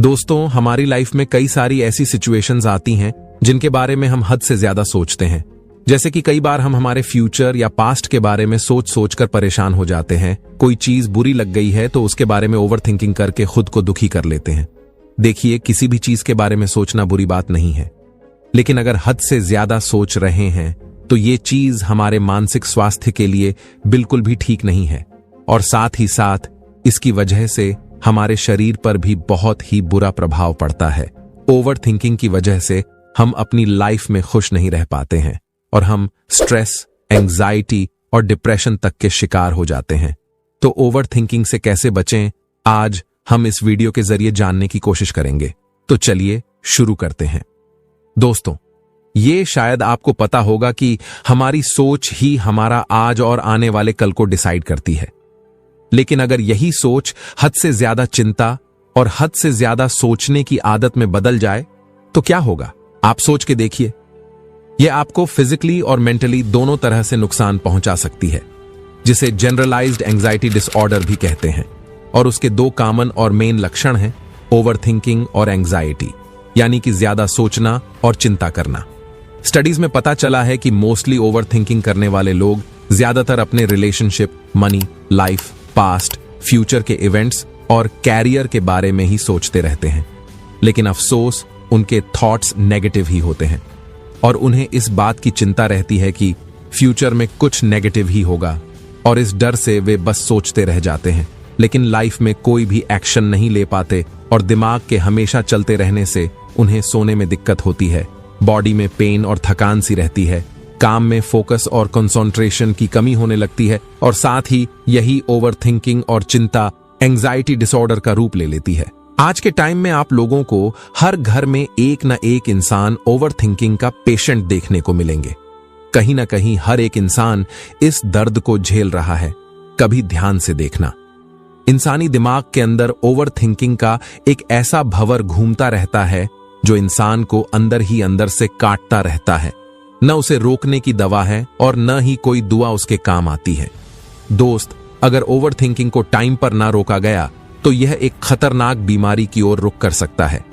दोस्तों, हमारी लाइफ में कई सारी ऐसी सिचुएशंस आती हैं जिनके बारे में हम हद से ज्यादा सोचते हैं। जैसे कि कई बार हम हमारे फ्यूचर या पास्ट के बारे में सोच सोच कर परेशान हो जाते हैं। कोई चीज बुरी लग गई है तो उसके बारे में ओवर थिंकिंग करके खुद को दुखी कर लेते हैं। देखिए, किसी भी चीज के बारे में सोचना बुरी बात नहीं है, लेकिन अगर हद से ज्यादा सोच रहे हैं तो ये चीज हमारे मानसिक स्वास्थ्य के लिए बिल्कुल भी ठीक नहीं है, और साथ ही साथ इसकी वजह से हमारे शरीर पर भी बहुत ही बुरा प्रभाव पड़ता है। ओवर थिंकिंग की वजह से हम अपनी लाइफ में खुश नहीं रह पाते हैं और हम स्ट्रेस, एंजाइटी और डिप्रेशन तक के शिकार हो जाते हैं। तो ओवर थिंकिंग से कैसे बचें, आज हम इस वीडियो के जरिए जानने की कोशिश करेंगे। तो चलिए शुरू करते हैं। दोस्तों, ये शायद आपको पता होगा कि हमारी सोच ही हमारा आज और आने वाले कल को डिसाइड करती है। लेकिन अगर यही सोच हद से ज्यादा चिंता और हद से ज्यादा सोचने की आदत में बदल जाए तो क्या होगा? आप सोच के देखिए। यह आपको फिजिकली और मेंटली दोनों तरह से नुकसान पहुंचा सकती है, जिसे जनरलाइज्ड एंजाइटी डिसऑर्डर भी कहते हैं। और उसके दो कॉमन और मेन लक्षण हैं, ओवर थिंकिंग और एंजाइटी, यानी कि ज्यादा सोचना और चिंता करना। स्टडीज में पता चला है कि मोस्टली ओवर थिंकिंग करने वाले लोग ज्यादातर अपने relationship, money, life, past, future के इवेंट्स और कैरियर के बारे में ही सोचते रहते हैं। लेकिन अफसोस, उनके थॉट्स नेगेटिव ही होते हैं और उन्हें इस बात की चिंता रहती है कि फ्यूचर में कुछ नेगेटिव ही होगा, और इस डर से वे बस सोचते रह जाते हैं, लेकिन लाइफ में कोई भी एक्शन नहीं ले पाते। और दिमाग के हमेशा चलते रहने से उन्हें सोने में दिक्कत होती है, बॉडी में पेन और थकान सी रहती है, काम में फोकस और कंसंट्रेशन की कमी होने लगती है, और साथ ही यही ओवर थिंकिंग और चिंता एंजाइटी डिसऑर्डर का रूप ले लेती है। आज के टाइम में आप लोगों को हर घर में एक न एक इंसान ओवर थिंकिंग का पेशेंट देखने को मिलेंगे। कहीं ना कहीं हर एक इंसान इस दर्द को झेल रहा है। कभी ध्यान से देखना, इंसानी दिमाग के अंदर ओवर थिंकिंग का एक ऐसा भंवर घूमता रहता है जो इंसान को अंदर ही अंदर से काटता रहता है। न उसे रोकने की दवा है और न ही कोई दुआ उसके काम आती है। दोस्त, अगर ओवर थिंकिंग को टाइम पर ना रोका गया तो यह एक खतरनाक बीमारी की ओर रुख कर सकता है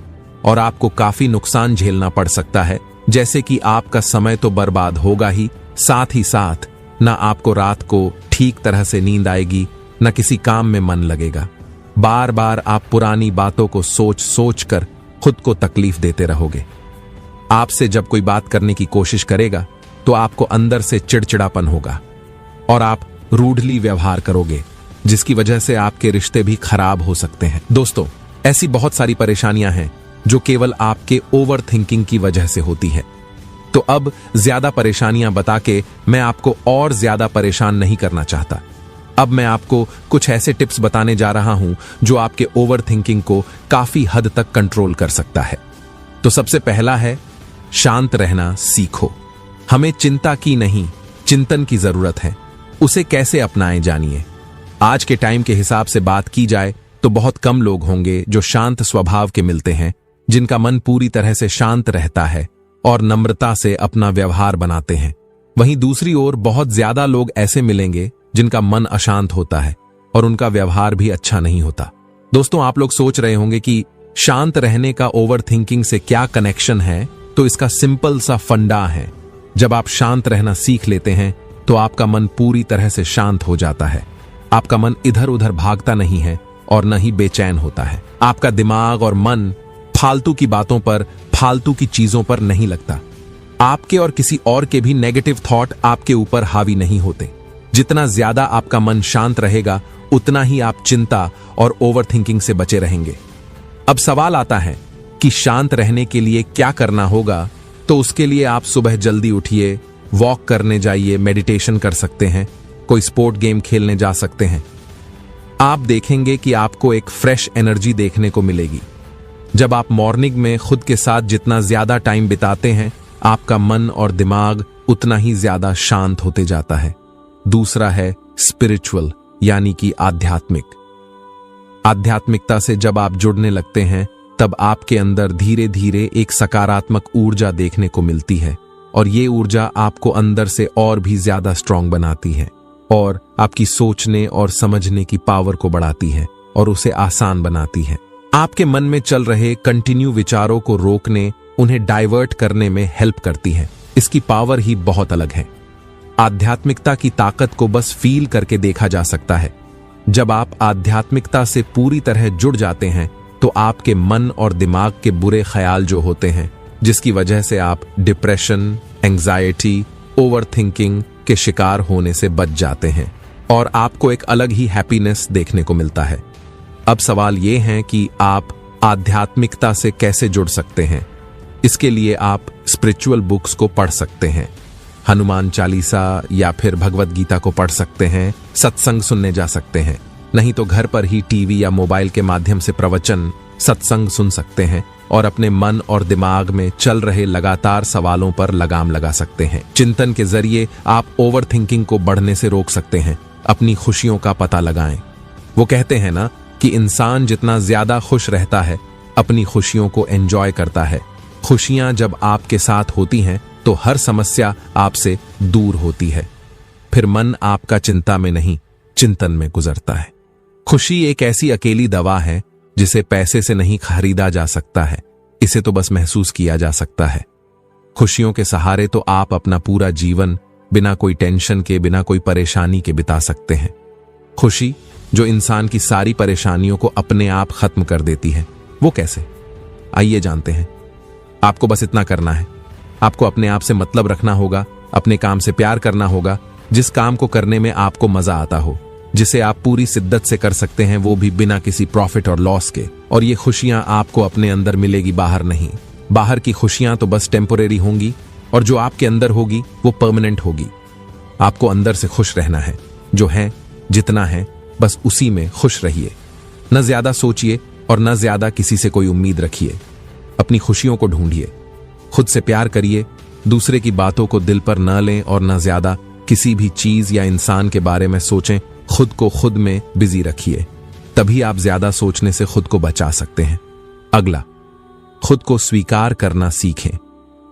और आपको काफी नुकसान झेलना पड़ सकता है। जैसे कि आपका समय तो बर्बाद होगा ही साथ ना आपको रात को ठीक तरह से नींद आएगी, न किसी काम में मन लगेगा। बार बार आप पुरानी बातों को सोच सोच कर खुद को तकलीफ देते रहोगे। आपसे जब कोई बात करने की कोशिश करेगा तो आपको अंदर से चिड़चिड़ापन होगा और आप रूडली व्यवहार करोगे, जिसकी वजह से आपके रिश्ते भी खराब हो सकते हैं। दोस्तों, ऐसी बहुत सारी परेशानियां हैं जो केवल आपके ओवर थिंकिंग की वजह से होती है। तो अब ज्यादा परेशानियां बता के मैं आपको और ज्यादा परेशान नहीं करना चाहता। अब मैं आपको कुछ ऐसे टिप्स बताने जा रहा हूं जो आपके ओवर थिंकिंग को काफी हद तक कंट्रोल कर सकता है। तो सबसे पहला है, शांत रहना सीखो। हमें चिंता की नहीं, चिंतन की जरूरत है। उसे कैसे अपनाएं, जानिए। आज के टाइम के हिसाब से बात की जाए तो बहुत कम लोग होंगे जो शांत स्वभाव के मिलते हैं, जिनका मन पूरी तरह से शांत रहता है और नम्रता से अपना व्यवहार बनाते हैं। वहीं दूसरी ओर बहुत ज्यादा लोग ऐसे मिलेंगे जिनका मन अशांत होता है और उनका व्यवहार भी अच्छा नहीं होता। दोस्तों, आप लोग सोच रहे होंगे कि शांत रहने का ओवर थिंकिंग से क्या कनेक्शन है। तो इसका सिंपल सा फंडा है, जब आप शांत रहना सीख लेते हैं तो आपका मन पूरी तरह से शांत हो जाता है। आपका मन इधर उधर भागता नहीं है और न ही बेचैन होता है। आपका दिमाग और मन फालतू की बातों पर, फालतू की चीजों पर नहीं लगता। आपके और किसी और के भी नेगेटिव थॉट आपके ऊपर हावी नहीं होते। जितना ज्यादा आपका मन शांत रहेगा उतना ही आप चिंता और ओवर थिंकिंग से बचे रहेंगे। अब सवाल आता है कि शांत रहने के लिए क्या करना होगा। तो उसके लिए आप सुबह जल्दी उठिए, वॉक करने जाइए, मेडिटेशन कर सकते हैं, कोई स्पोर्ट गेम खेलने जा सकते हैं। आप देखेंगे कि आपको एक फ्रेश एनर्जी देखने को मिलेगी। जब आप मॉर्निंग में खुद के साथ जितना ज्यादा टाइम बिताते हैं, आपका मन और दिमाग उतना ही ज्यादा शांत होते जाता है। दूसरा है स्पिरिचुअल, यानी कि आध्यात्मिक। आध्यात्मिकता से जब आप जुड़ने लगते हैं तब आपके अंदर धीरे धीरे एक सकारात्मक ऊर्जा देखने को मिलती है, और ये ऊर्जा आपको अंदर से और भी ज्यादा स्ट्रांग बनाती है और आपकी सोचने और समझने की पावर को बढ़ाती है और उसे आसान बनाती है। आपके मन में चल रहे कंटिन्यू विचारों को रोकने, उन्हें डाइवर्ट करने में हेल्प करती है। इसकी पावर ही बहुत अलग है। आध्यात्मिकता की ताकत को बस फील करके देखा जा सकता है। जब आप आध्यात्मिकता से पूरी तरह जुड़ जाते हैं तो आपके मन और दिमाग के बुरे ख्याल जो होते हैं, जिसकी वजह से आप डिप्रेशन, एंजाइटी, ओवरथिंकिंग के शिकार होने से बच जाते हैं और आपको एक अलग ही हैप्पीनेस देखने को मिलता है। अब सवाल यह है कि आप आध्यात्मिकता से कैसे जुड़ सकते हैं। इसके लिए आप स्पिरिचुअल बुक्स को पढ़ सकते हैं। हनुमान चालीसा या फिर भगवत गीता को पढ़ सकते हैं, सत्संग सुनने जा सकते हैं। नहीं तो घर पर ही टीवी या मोबाइल के माध्यम से प्रवचन, सत्संग सुन सकते हैं और अपने मन और दिमाग में चल रहे लगातार सवालों पर लगाम लगा सकते हैं। चिंतन के जरिए आप ओवर थिंकिंग को बढ़ने से रोक सकते हैं। अपनी खुशियों का पता लगाएं। वो कहते हैं ना कि इंसान जितना ज्यादा खुश रहता है, अपनी खुशियों को एंजॉय करता है। खुशियां जब आपके साथ होती हैं तो हर समस्या आपसे दूर होती है। फिर मन आपका चिंता में नहीं, चिंतन में गुजरता है। खुशी एक ऐसी अकेली दवा है जिसे पैसे से नहीं खरीदा जा सकता है। इसे तो बस महसूस किया जा सकता है। खुशियों के सहारे तो आप अपना पूरा जीवन बिना कोई टेंशन के, बिना कोई परेशानी के बिता सकते हैं। खुशी जो इंसान की सारी परेशानियों को अपने आप खत्म कर देती है, वो कैसे? आइए जानते हैं। आपको बस इतना करना है। आपको अपने आप से मतलब रखना होगा, अपने काम से प्यार करना होगा, जिस काम को करने में आपको मजा आता हो, जिसे आप पूरी शिद्दत से कर सकते हैं, वो भी बिना किसी प्रॉफिट और लॉस के। और ये खुशियां आपको अपने अंदर मिलेगी, बाहर नहीं। बाहर की खुशियां तो बस टेम्पोरेरी होंगी और जो आपके अंदर होगी वो परमानेंट होगी। आपको अंदर से खुश रहना है। जो है, जितना है, बस उसी में खुश रहिए। न ज्यादा सोचिए और न ज्यादा किसी से कोई उम्मीद रखिए। अपनी खुशियों को ढूंढिए, खुद से प्यार करिए, दूसरे की बातों को दिल पर न लें और न ज्यादा किसी भी चीज या इंसान के बारे में सोचें। खुद को खुद में बिजी रखिए, तभी आप ज्यादा सोचने से खुद को बचा सकते हैं। अगला, खुद को स्वीकार करना सीखें।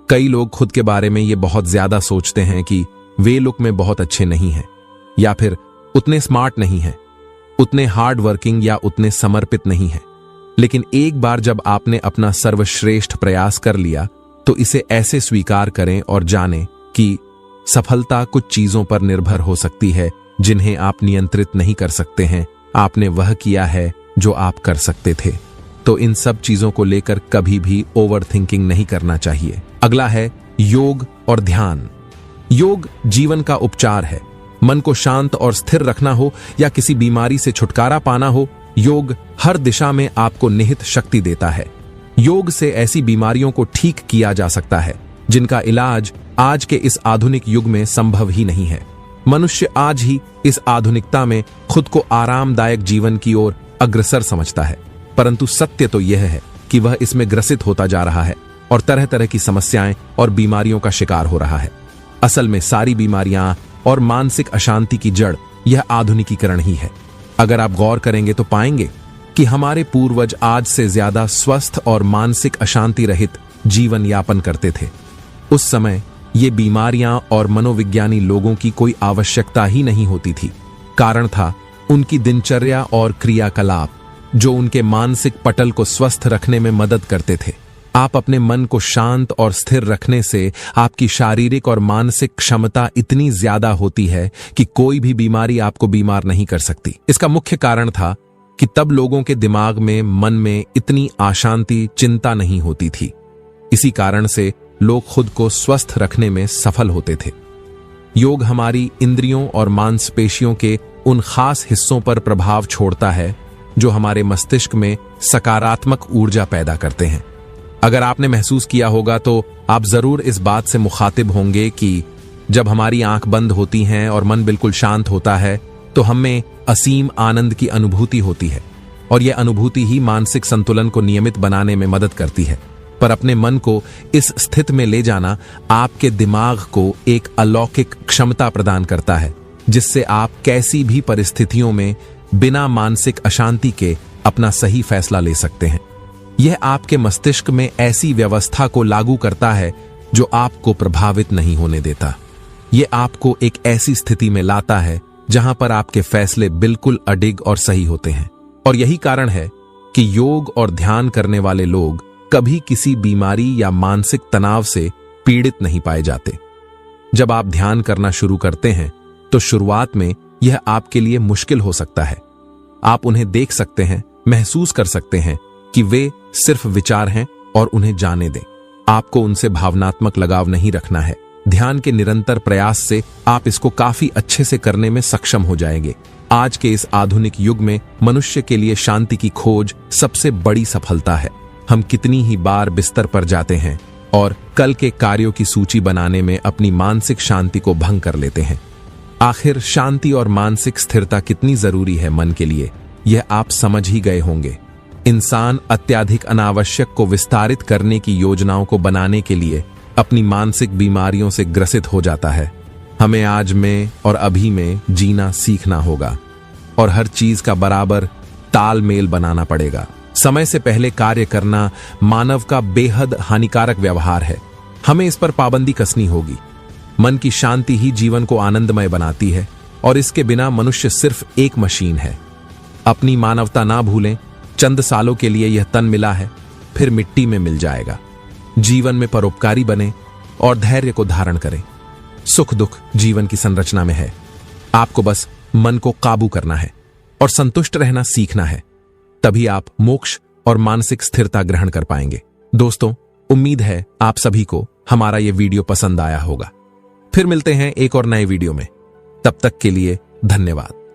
कई लोग खुद के बारे में ये बहुत ज्यादा सोचते हैं कि वे लुक में बहुत अच्छे नहीं हैं, या फिर उतने स्मार्ट नहीं हैं, उतने हार्ड वर्किंग या उतने समर्पित नहीं हैं। लेकिन एक बार जब आपने अपना सर्वश्रेष्ठ प्रयास कर लिया तो इसे ऐसे स्वीकार करें और जानें कि सफलता कुछ चीजों पर निर्भर हो सकती है जिन्हें आप नियंत्रित नहीं कर सकते हैं। आपने वह किया है जो आप कर सकते थे। तो इन सब चीजों को लेकर कभी भी ओवर थिंकिंग नहीं करना चाहिए। अगला है योग और ध्यान। योग जीवन का उपचार है। मन को शांत और स्थिर रखना हो या किसी बीमारी से छुटकारा पाना हो, योग हर दिशा में आपको निहित शक्ति देता है। योग से ऐसी बीमारियों को ठीक किया जा सकता है जिनका इलाज आज के इस आधुनिक युग में संभव ही नहीं है। मनुष्य आज ही इस आधुनिकता में खुद को आरामदायक जीवन की ओर अग्रसर समझता है, परंतु सत्य तो यह है कि वह इसमें ग्रसित होता जा रहा है और तरह तरह की समस्याएं और बीमारियों का शिकार हो रहा है। असल में सारी बीमारियां और मानसिक अशांति की जड़ यह आधुनिकीकरण ही है। अगर आप गौर करेंगे तो पाएंगे कि हमारे पूर्वज आज से ज्यादा स्वस्थ और मानसिक अशांति रहित जीवन यापन करते थे। उस समय ये बीमारियां और मनोविज्ञानी लोगों की कोई आवश्यकता ही नहीं होती थी। कारण था उनकी दिनचर्या और क्रियाकलाप जो उनके मानसिक पटल को स्वस्थ रखने में मदद करते थे। आप अपने मन को शांत और स्थिर रखने से आपकी शारीरिक और मानसिक क्षमता इतनी ज्यादा होती है कि कोई भी बीमारी आपको बीमार नहीं कर सकती। इसका मुख्य कारण था कि तब लोगों के दिमाग में, मन में इतनी अशांति, चिंता नहीं होती थी। इसी कारण से लोग खुद को स्वस्थ रखने में सफल होते थे। योग हमारी इंद्रियों और मांसपेशियों के उन खास हिस्सों पर प्रभाव छोड़ता है जो हमारे मस्तिष्क में सकारात्मक ऊर्जा पैदा करते हैं। अगर आपने महसूस किया होगा तो आप जरूर इस बात से मुखातिब होंगे कि जब हमारी आंख बंद होती हैं और मन बिल्कुल शांत होता है तो हमें असीम आनंद की अनुभूति होती है और यह अनुभूति ही मानसिक संतुलन को नियमित बनाने में मदद करती है। पर अपने मन को इस स्थिति में ले जाना आपके दिमाग को एक अलौकिक क्षमता प्रदान करता है जिससे आप कैसी भी परिस्थितियों में बिना मानसिक अशांति के अपना सही फैसला ले सकते हैं। यह आपके मस्तिष्क में ऐसी व्यवस्था को लागू करता है जो आपको प्रभावित नहीं होने देता। यह आपको एक ऐसी स्थिति में लाता है जहां पर आपके फैसले बिल्कुल अडिग और सही होते हैं। और यही कारण है कि योग और ध्यान करने वाले लोग कभी किसी बीमारी या मानसिक तनाव से पीड़ित नहीं पाए जाते। जब आप ध्यान करना शुरू करते हैं तो शुरुआत में यह आपके लिए मुश्किल हो सकता है। आप उन्हें देख सकते हैं, महसूस कर सकते हैं कि वे सिर्फ विचार हैं और उन्हें जाने दें। आपको उनसे भावनात्मक लगाव नहीं रखना है। ध्यान के निरंतर प्रयास से आप इसको काफी अच्छे से करने में सक्षम हो जाएंगे। आज के इस आधुनिक युग में मनुष्य के लिए शांति की खोज सबसे बड़ी सफलता है। हम कितनी ही बार बिस्तर पर जाते हैं और कल के कार्यों की सूची बनाने में अपनी मानसिक शांति को भंग कर लेते हैं। आखिर शांति और मानसिक स्थिरता कितनी जरूरी है मन के लिए, यह आप समझ ही गए होंगे। इंसान अत्यधिक अनावश्यक को विस्तारित करने की योजनाओं को बनाने के लिए अपनी मानसिक बीमारियों से ग्रसित हो जाता है। हमें आज में और अभी में जीना सीखना होगा और हर चीज का बराबर तालमेल बनाना पड़ेगा। समय से पहले कार्य करना मानव का बेहद हानिकारक व्यवहार है। हमें इस पर पाबंदी कसनी होगी। मन की शांति ही जीवन को आनंदमय बनाती है और इसके बिना मनुष्य सिर्फ एक मशीन है। अपनी मानवता ना भूलें। चंद सालों के लिए यह तन मिला है, फिर मिट्टी में मिल जाएगा। जीवन में परोपकारी बने और धैर्य को धारण करें। सुख दुख जीवन की संरचना में है। आपको बस मन को काबू करना है और संतुष्ट रहना सीखना है। तभी आप मोक्ष और मानसिक स्थिरता ग्रहण कर पाएंगे। दोस्तों, उम्मीद है आप सभी को हमारा यह वीडियो पसंद आया होगा। फिर मिलते हैं एक और नए वीडियो में। तब तक के लिए धन्यवाद।